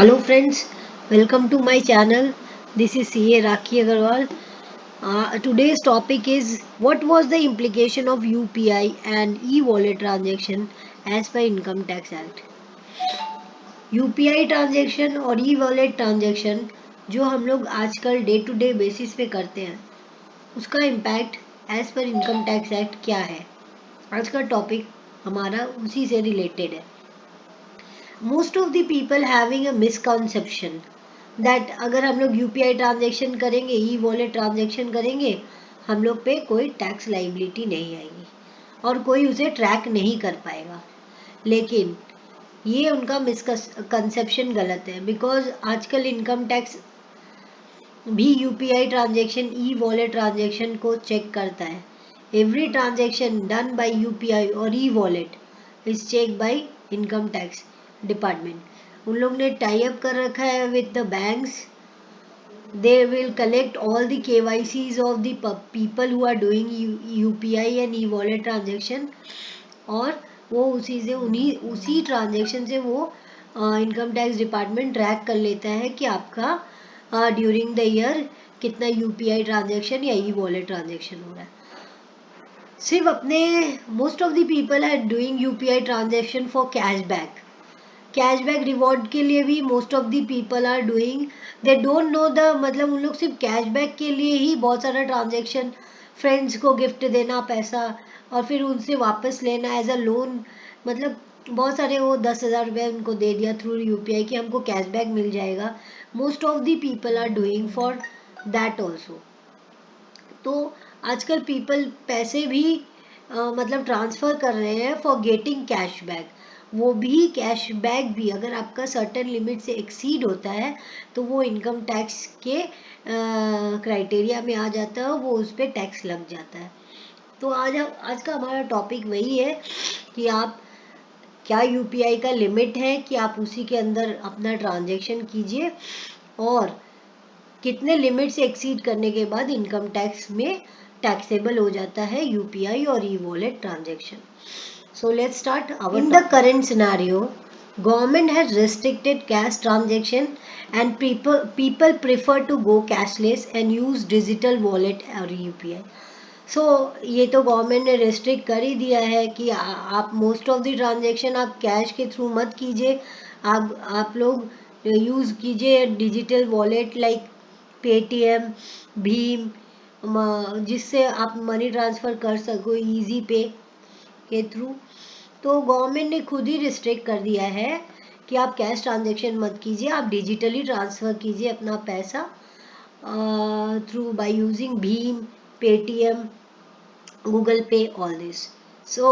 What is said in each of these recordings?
Hello friends, welcome to my channel. This is CA Rakhi Agarwal. Today's topic is what was the implication of UPI and e-wallet transaction as per Income Tax Act. UPI transaction और e wallet transaction जो हम लोग आजकल day to day basis पे करते हैं उसका impact as per income tax act क्या है। आज का टॉपिक हमारा उसी से रिलेटेड है। Most of the people having a misconception that अगर हम लोग यूपीआई ट्रांजेक्शन करेंगे, ई वॉलेट ट्रांजेक्शन करेंगे, हम लोग पे कोई टैक्स लाइबिलिटी नहीं आएगी और कोई उसे ट्रैक नहीं कर पाएगा। लेकिन ये उनका मिसकंसेप्शन गलत है, बिकॉज आजकल इनकम टैक्स भी UPI transaction, e wallet transaction को चेक करता है। Every transaction done by UPI और e wallet is check by income tax department. उन लोग ने टाई अप कर रखा है with the banks. They will collect all the KYCs of the people who are doing UPI and e-wallet transaction और वो उसी ट्रांजेक्शन से वो इनकम टैक्स डिपार्टमेंट ट्रैक कर लेता है कि आपका ड्यूरिंग द ईयर कितना यूपीआई ट्रांजेक्शन या ई वॉलेट ट्रांजेक्शन हो रहा है। सिर्फ अपने most of the people are doing UPI transaction for cashback reward के लिए भी most of the people are doing. They don't know the मतलब उन लोग सिर्फ कैशबैक के लिए ही बहुत सारा ट्रांजेक्शन, फ्रेंड्स को गिफ्ट देना पैसा और फिर उनसे वापस लेना एज अ लोन, मतलब बहुत सारे वो 10,000 रुपये उनको दे दिया थ्रू यूपीआई कि हमको कैशबैक मिल जाएगा। Most of the people are doing for that also. तो आजकल पीपल पैसे भी मतलब ट्रांसफ़र कर रहे हैं फॉर गेटिंग कैशबैक। वो भी कैशबैक भी अगर आपका सर्टेन लिमिट से एक्सीड होता है तो वो इनकम टैक्स के क्राइटेरिया में आ जाता है, वो उस पर टैक्स लग जाता है। तो आज का हमारा टॉपिक वही है कि आप क्या यूपीआई का लिमिट है कि आप उसी के अंदर अपना ट्रांजेक्शन कीजिए और कितने लिमिट से एक्सीड करने के बाद इनकम टैक्स में टैक्सेबल हो जाता है यूपीआई और e wallet transaction. So let's start our in the current scenario, government has restricted cash transaction and people prefer to go cashless and use digital wallet or UPI. So ये तो government ने restrict कर ही दिया है कि आप most of the transaction आप cash के थ्रू मत कीजिए, आप लोग यूज़ कीजिए digital wallet like Paytm, Bhim, जिससे आप मनी ट्रांसफ़र कर सको इजी पे के थ्रू। तो गवर्नमेंट ने खुद ही रिस्ट्रिक्ट कर दिया है कि आप कैश ट्रांजेक्शन मत कीजिए, आप डिजिटली ट्रांसफ़र कीजिए अपना पैसा through by using Bhim, Paytm, Google Pay, all this. So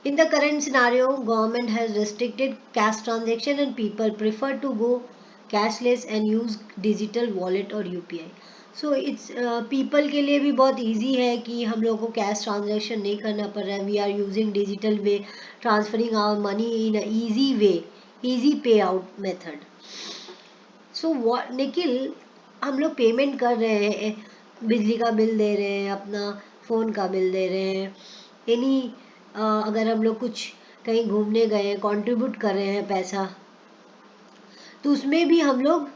in the current scenario, government has restricted cash transaction and people prefer to go cashless and use digital wallet or UPI. So it's people के लिए भी बहुत easy है कि हम लोगों को cash transaction नहीं करना पड़ रहा है। We are using digital way, transferring our money in a easy way, easy pay out method. So Nikhil, हम लोग पेमेंट कर रहे हैं, बिजली का बिल दे रहे हैं, अपना फ़ोन का बिल दे रहे हैं, एनी अगर हम लोग कुछ कहीं घूमने गए हैं कंट्रीब्यूट कर रहे हैं पैसा, तो उसमें भी हम लोग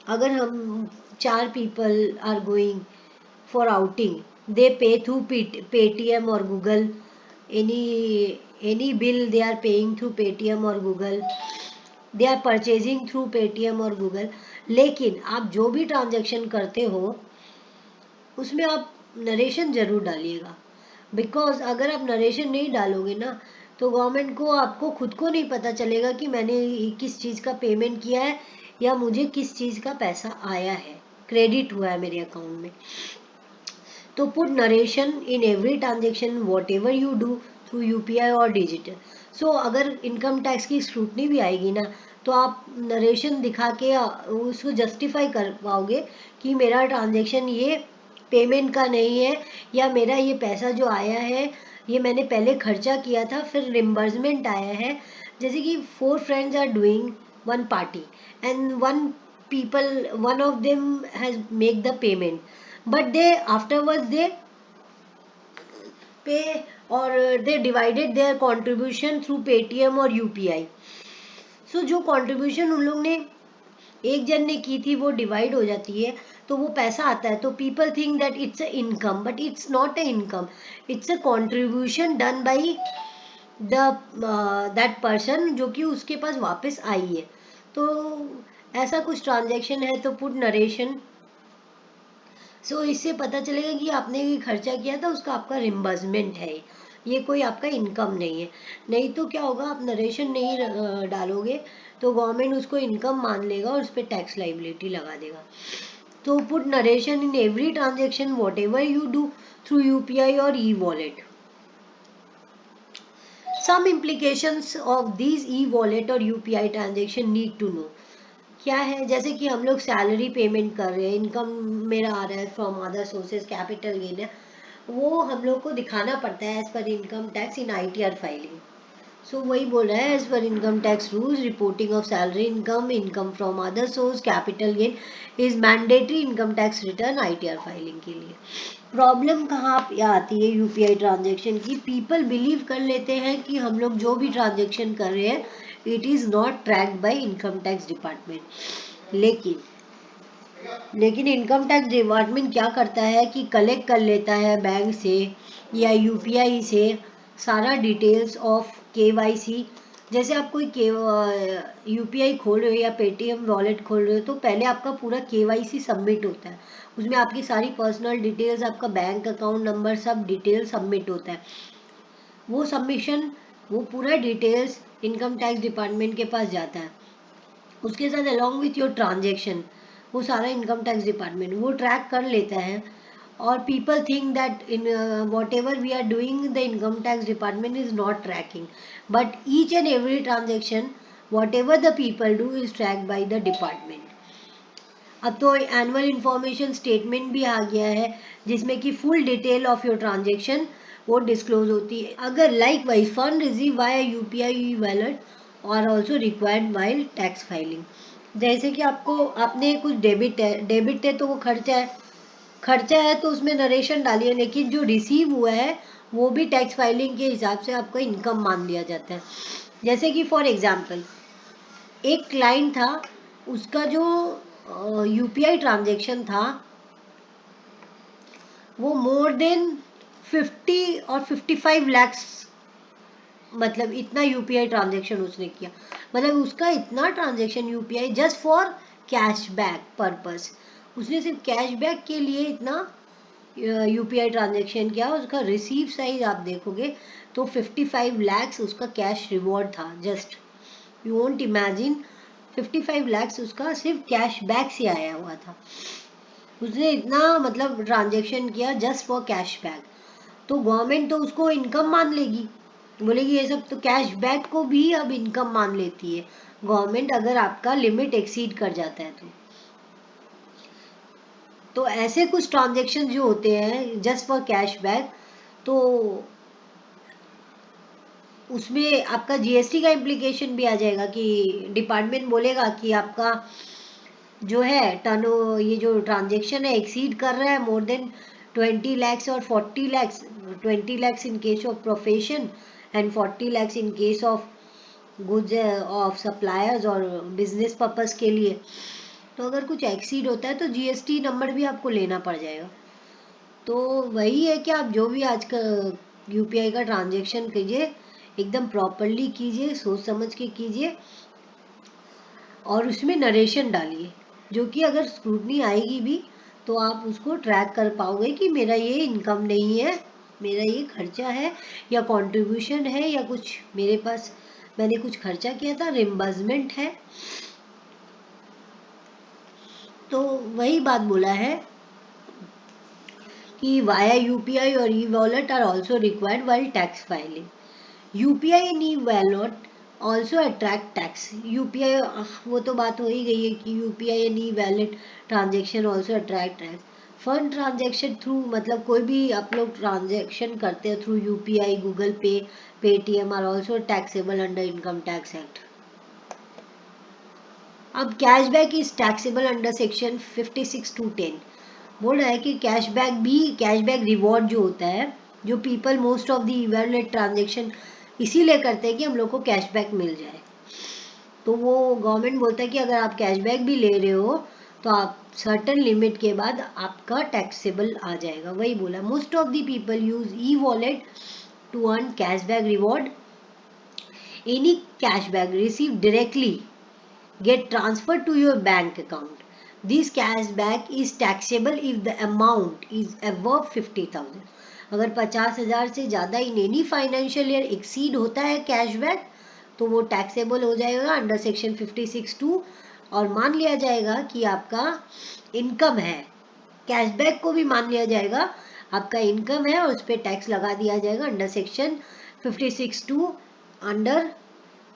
अगर हम 4 people are going for outing, they pay through Paytm और Google, any bill they are paying through Paytm और Google, they are purchasing through Paytm और गूगल। लेकिन आप जो भी ट्रांजेक्शन करते हो उसमें आप नरेशन ज़रूर डालिएगा, बिकॉज अगर आप नरेशन नहीं डालोगे ना तो गवर्नमेंट को, आपको खुद को नहीं पता चलेगा कि मैंने किस चीज़ का पेमेंट किया है या मुझे किस चीज़ का पैसा आया है, क्रेडिट हुआ है मेरे अकाउंट में। तो put narration in every transaction whatever you do through UPI और डिजिटल। सो अगर इनकम टैक्स की स्क्रूटनी भी आएगी ना तो आप नरेशन दिखा के उसको जस्टिफाई कर पाओगे कि मेरा ट्रांजेक्शन ये पेमेंट का नहीं है, या मेरा ये पैसा जो आया है ये मैंने पहले खर्चा किया था फिर रिम्बर्समेंट आया है। जैसे कि 4 friends are doing one party and one of them has make the payment, but they afterwards they pay or they divided their contribution through Paytm or UPI. सो जो कंट्रीब्यूशन उन लोग ने एक जन ने की थी वो डिवाइड हो जाती है, तो वो पैसा आता है, तो people think that it's a income, but it's not a income, it's a contribution done by the that person जो कि उसके पास वापस आई है। तो ऐसा कुछ ट्रांजेक्शन है, तो पुट नरेशन। सो इससे पता चलेगा कि आपने ये खर्चा किया था उसका आपका रिम्बर्समेंट है, ये कोई आपका इनकम नहीं है। नहीं तो क्या होगा, आप नरेशन नहीं डालोगे तो गवर्नमेंट उसको इनकम मान लेगा और उस पर टैक्स लाइबिलिटी लगा देगा। तो put narration in every transaction whatever you do through UPI और e wallet. Some implications of these e wallet और UPI transaction need to know. क्या है, जैसे कि हम लोग सैलरी पेमेंट कर रहे हैं, इनकम मेरा आ रहा है from other sources, capital gain है, वो हम लोग को दिखाना पड़ता है as per income tax in ITR filing. So वही बोल रहा है, as per income tax rules reporting of salary income, income from other source, capital gain is mandatory income tax return ITR filing के लिए। प्रॉब्लम कहाँ पे आती है यूपीआई ट्रांजेक्शन की, पीपल बिलीव कर लेते हैं कि हम लोग जो भी ट्रांजेक्शन कर रहे हैं it is not tracked by income tax department. लेकिन इनकम टैक्स डिपार्टमेंट क्या करता है कि कलेक्ट कर लेता है बैंक से या यूपीआई से सारा डिटेल्स ऑफ केवाईसी। जैसे आप कोई यूपीआई खोल रहे हो या पेटीएम वॉलेट खोल रहे हो, तो पहले आपका पूरा केवाईसी सबमिट होता है, उसमें आपकी सारी पर्सनल डिटेल्स, आपका बैंक अकाउंट नंबर, सब डिटेल सबमिट होता है। वो सबमिशन, वो पूरा डिटेल्स इनकम टैक्स डिपार्टमेंट के पास जाता है, उसके साथ अलॉन्ग विथ योर ट्रांजेक्शन वो सारा इनकम टैक्स डिपार्टमेंट वो ट्रैक कर लेता है। और people think that in whatever we are doing the income tax department is not tracking, but each and every transaction whatever the people do is track by the department. अब तो annual information statement भी आ गया है जिसमें कि full detail of your transaction वो disclose होती है। अगर likewise fund receive via UPI wallet और also required while tax filing. जैसे कि आपने कुछ डेबिट है तो वो खर्चा है तो उसमें नरेशन डालिए, लेकिन जो रिसीव हुआ है वो भी टैक्स फाइलिंग के हिसाब से आपका इनकम मान लिया जाता है। जैसे कि फॉर एग्जाम्पल एक क्लाइंट था, उसका जो यूपीआई ट्रांजेक्शन था वो मोर देन 50 और 55 लैक्स, मतलब इतना यूपीआई ट्रांजेक्शन उसने किया, मतलब उसका इतना transaction UPI just for cashback purpose, उसने सिर्फ कैशबैक के लिए इतना यूपीआई ट्रांजेक्शन किया। उसका रिसीव साइज आप देखोगे तो 55 लैक्स उसका कैश रिवॉर्ड था। Just you won't imagine, 55 lakhs उसका सिर्फ कैशबैक से आया हुआ था। उसने इतना मतलब ट्रांजेक्शन किया जस्ट फॉर कैशबैक, तो गवर्नमेंट तो उसको इनकम मान लेगी, बोलेगी ये सब तो कैशबैक को भी अब इनकम मान लेती है गवर्नमेंट, अगर आपका लिमिट एक्सीड कर जाता है तो ऐसे कुछ ट्रांजेक्शन जो होते हैं जस्ट फॉर कैशबैक, तो उसमें आपका जीएसटी का इम्प्लीकेशन भी आ जाएगा कि डिपार्टमेंट बोलेगा कि आपका जो है टर्न, ये जो ट्रांजेक्शन है एक्सीड कर रहा है मोर देन 20 लैक्स और 40 lakhs, 20 lakhs in case of profession and 40 lakhs in case of goods of suppliers और बिजनेस पर्पस के लिए। तो अगर कुछ एक्सीड होता है तो जीएसटी नंबर भी आपको लेना पड़ जाएगा। तो वही है कि आप जो भी आज का यूपीआई का ट्रांजेक्शन कीजिए एकदम प्रॉपरली कीजिए, सोच समझ के कीजिए और उसमें नरेशन डालिए, जो कि अगर स्क्रूटनी आएगी भी तो आप उसको ट्रैक कर पाओगे कि मेरा ये इनकम नहीं है, मेरा ये खर्चा है या कंट्रीब्यूशन है या कुछ मेरे पास मैंने कुछ खर्चा किया था, रिम्बर्समेंट है। तो वही बात बोला है कि वाया यूपीआई और e wallet are also required while tax filing. UPI and e wallet also attract tax. UPI, वो तो बात हो ही गई है कि UPI and e wallet transaction also attract tax. Fund transaction through, मतलब कोई भी आप लोग ट्रांजेक्शन करते हो through UPI, Google pay, Paytm are also taxable under income tax act. अब cashback is taxable under section 56(2)(10). बोल रहा है कि कैशबैक रिवॉर्ड जो होता है, जो people most of the wallet transaction इसीलिए करते हैं कि हम लोग को कैशबैक मिल जाए। तो वो गवर्नमेंट बोलता है कि अगर आप कैशबैक भी ले रहे हो तो आप सर्टन लिमिट के बाद आपका टैक्सेबल आ जाएगा। वही बोला, most of the people use e wallet to earn cashback reward. Any cashback receive directly get transferred to your bank account. This cashback is taxable if the amount is above 50,000. अगर 50,000 से ज़्यादा in any financial year exceed होता है cashback तो वो taxable हो जाएगा under section 56(2) और मान लिया जाएगा कि आपका इनकम है। कैशबैक को भी मान लिया जाएगा आपका इनकम है और उस पर टैक्स लगा दिया जाएगा under section 56(2) under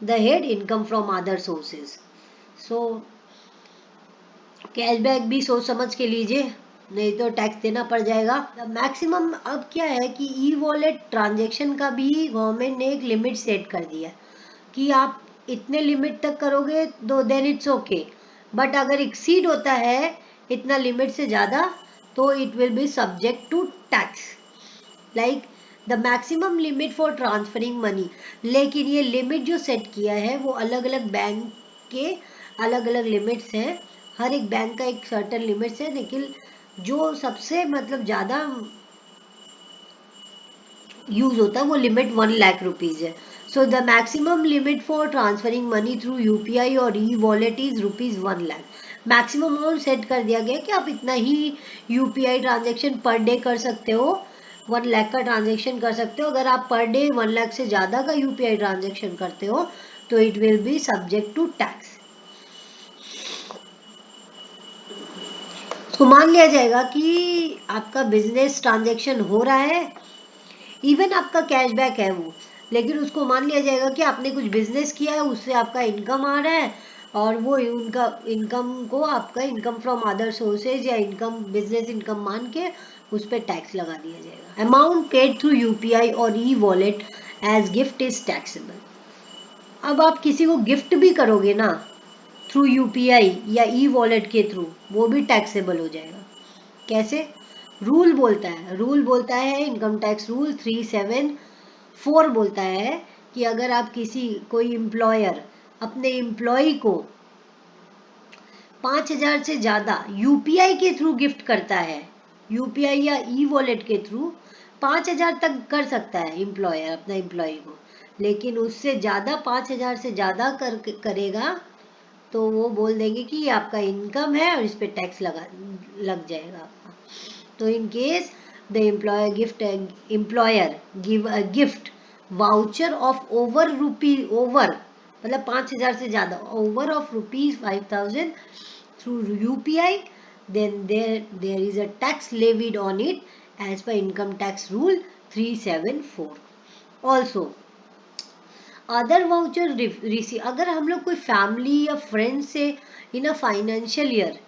the head income from other sources. So cashback भी सोच समझ के लीजिए, नहीं तो टैक्स देना पड़ जाएगा। मैक्सिमम अब क्या है कि ई वॉलेट ट्रांजेक्शन का भी गवर्नमेंट ने एक लिमिट सेट कर दिया कि आप इतने लिमिट तक करोगे तो देन इट्स ओके, बट अगर एक्सीड होता है इतना लिमिट से ज़्यादा तो it will be subject to tax, like the maximum limit for transferring money. लेकिन ये लिमिट जो सेट किया है वो अलग अलग बैंक के अलग अलग लिमिट्स हैं, हर एक बैंक का एक सर्टेन लिमिट्स है, लेकिन जो सबसे मतलब ज़्यादा यूज होता है वो लिमिट 1 लाख रुपीज़ है। So the maximum limit for transferring money through UPI और e wallet is ₹1 lakh. Maximum amount set कर दिया गया कि आप इतना ही यूपीआई ट्रांजेक्शन पर डे कर सकते हो, 1 लाख का ट्रांजेक्शन कर सकते हो। अगर आप पर डे 1 लाख से ज़्यादा का यूपीआई ट्रांजेक्शन करते हो तो it will be subject to tax. तो मान लिया जाएगा कि आपका बिजनेस ट्रांजेक्शन हो रहा है, इवन आपका कैशबैक है वो, लेकिन उसको मान लिया जाएगा कि आपने कुछ बिजनेस किया है, उससे आपका इनकम आ रहा है और वो उनका इनकम को आपका इनकम फ्रॉम अदर सोर्सेज या इनकम बिजनेस इनकम मान के उस पर टैक्स लगा दिया जाएगा। अमाउंट पेड थ्रू यूपीआई और e wallet as gift is taxable. अब आप किसी को गिफ्ट भी करोगे ना थ्रू यूपीआई या ई वॉलेट के थ्रू, वो भी टैक्सेबल हो जाएगा। कैसे? रूल बोलता है इनकम टैक्स रूल 374 बोलता है कि अगर आप कोई एम्प्लॉयर अपने एम्प्लॉय को 5,000 से ज़्यादा यूपीआई के थ्रू गिफ्ट करता है, यूपीआई या ई वॉलेट के थ्रू 5,000 तक कर सकता है एम्प्लॉयर अपना एम्प्लॉय को, लेकिन उससे ज़्यादा 5,000 से ज़्यादा करेगा तो वो बोल देंगे कि ये आपका इनकम है और इस पर टैक्स लग जाएगा आपका। तो in case the employer give a gift voucher of over मतलब 5,000 से ज़्यादा over of ₹5,000 through UPI, then there is a tax levied on it as per income tax rule 374. Also other voucher receive, अगर हम लोग कोई family या friend से इन a financial year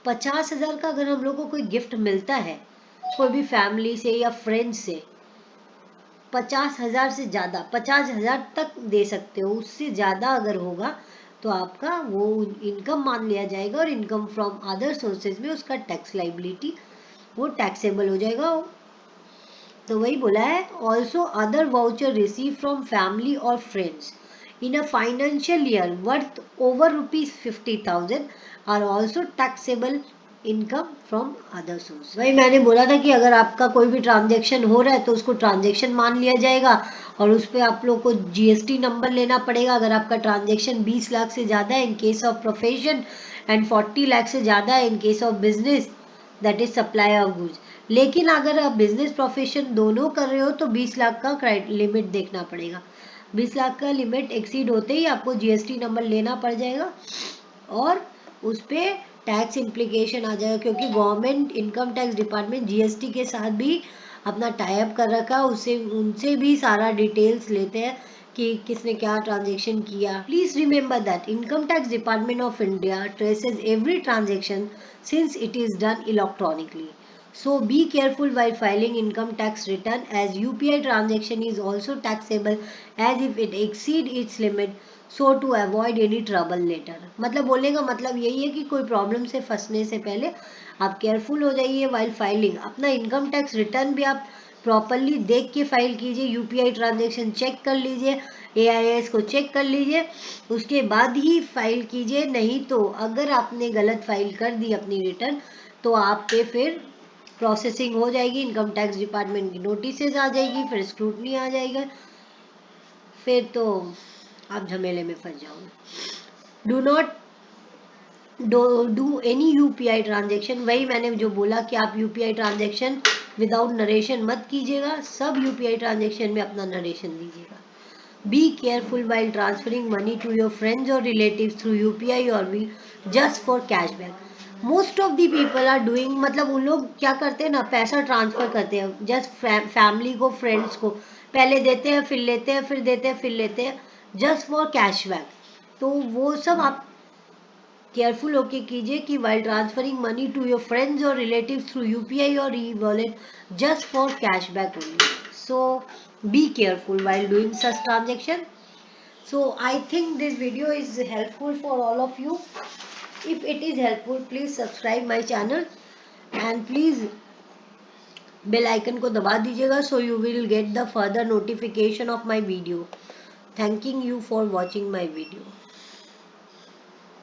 50,000 का अगर हम लोग को कोई गिफ्ट मिलता है, कोई भी फैमिली से या फ्रेंड से 50,000 से ज़्यादा 50,000 तक दे सकते हो, उससे ज़्यादा अगर होगा तो आपका वो इनकम मान लिया जाएगा और इनकम फ्रॉम अदर सोर्सेज में उसका टैक्स लाइबिलिटी वो टैक्सेबल हो जाएगा। तो वही बोला है, also other voucher receive from family और friends in a financial year worth over ₹50,000 are also taxable income from other source. वही मैंने बोला था कि अगर आपका कोई भी ट्रांजेक्शन हो रहा है तो उसको ट्रांजेक्शन मान लिया जाएगा और उस पर आप लोग को जीएसटी नंबर लेना पड़ेगा अगर आपका ट्रांजेक्शन 20 लाख से ज़्यादा है in case of profession and 40 lakh से ज़्यादा है in case of business that is supply of goods. लेकिन अगर आप बिजनेस प्रोफेशन दोनों कर रहे हो तो 20 लाख का लिमिट देखना पड़ेगा। 20 लाख का लिमिट एक्सीड होते ही आपको जीएसटी नंबर लेना पड़ जाएगा और उस पर टैक्स इम्प्लीकेशन आ जाएगा, क्योंकि government income tax department GST के साथ भी अपना टाई अप कर रखा, उससे उनसे भी सारा डिटेल्स लेते हैं कि किसने क्या ट्रांजेक्शन किया। Please remember that income tax department of India traces every transaction since it is done electronically. So be careful while filing income tax return as UPI transaction is also taxable as if it exceed its limit, so to avoid any trouble later. मतलब बोलने का मतलब यही है कि कोई problem से फंसने से पहले आप केयरफुल हो जाइए while filing। अपना इनकम टैक्स रिटर्न भी आप प्रॉपरली देख के फाइल कीजिए, यूपीआई ट्रांजेक्शन चेक कर लीजिए AIS को चेक कर लीजिए, उसके बाद ही फाइल कीजिए। नहीं तो अगर आपने गलत फाइल कर दी अपनी रिटर्न तो आप पे फिर प्रोसेसिंग हो जाएगी, इनकम टैक्स डिपार्टमेंट की नोटिसेज आ जाएगी, फिर स्क्रूटनी आ जाएगा, फिर तो आप झमेले में फंस जाओगे। Do not do any UPI transaction. वही मैंने जो बोला कि आप यूपीआई ट्रांजेक्शन विदाउट नरेशन मत कीजिएगा, सब यूपीआई ट्रांजेक्शन में अपना नरेशन दीजिएगा। Be careful while transferring money to your friends और रिलेटिव्स थ्रू यूपीआई और be just for cashback. Most of the people are doing, मतलब उन लोग क्या करते हैं ना, पैसा ट्रांसफर करते हैं जस्ट फैमिली को, फ्रेंड्स को, पहले देते हैं फिर लेते हैं, फिर देते हैं फिर लेते हैं, जस्ट फॉर कैशबैक। तो वो सब आप केयरफुल होके कीजिए कि while transferring money to your friends or relatives through UPI or e-wallet just for cashback only. So be careful while doing such transaction. So I think this video is helpful for all of you. If it is helpful, please subscribe my channel and please bell icon को दबा दीजिएगा so you will get the further notification of my video. Thanking you for watching my video.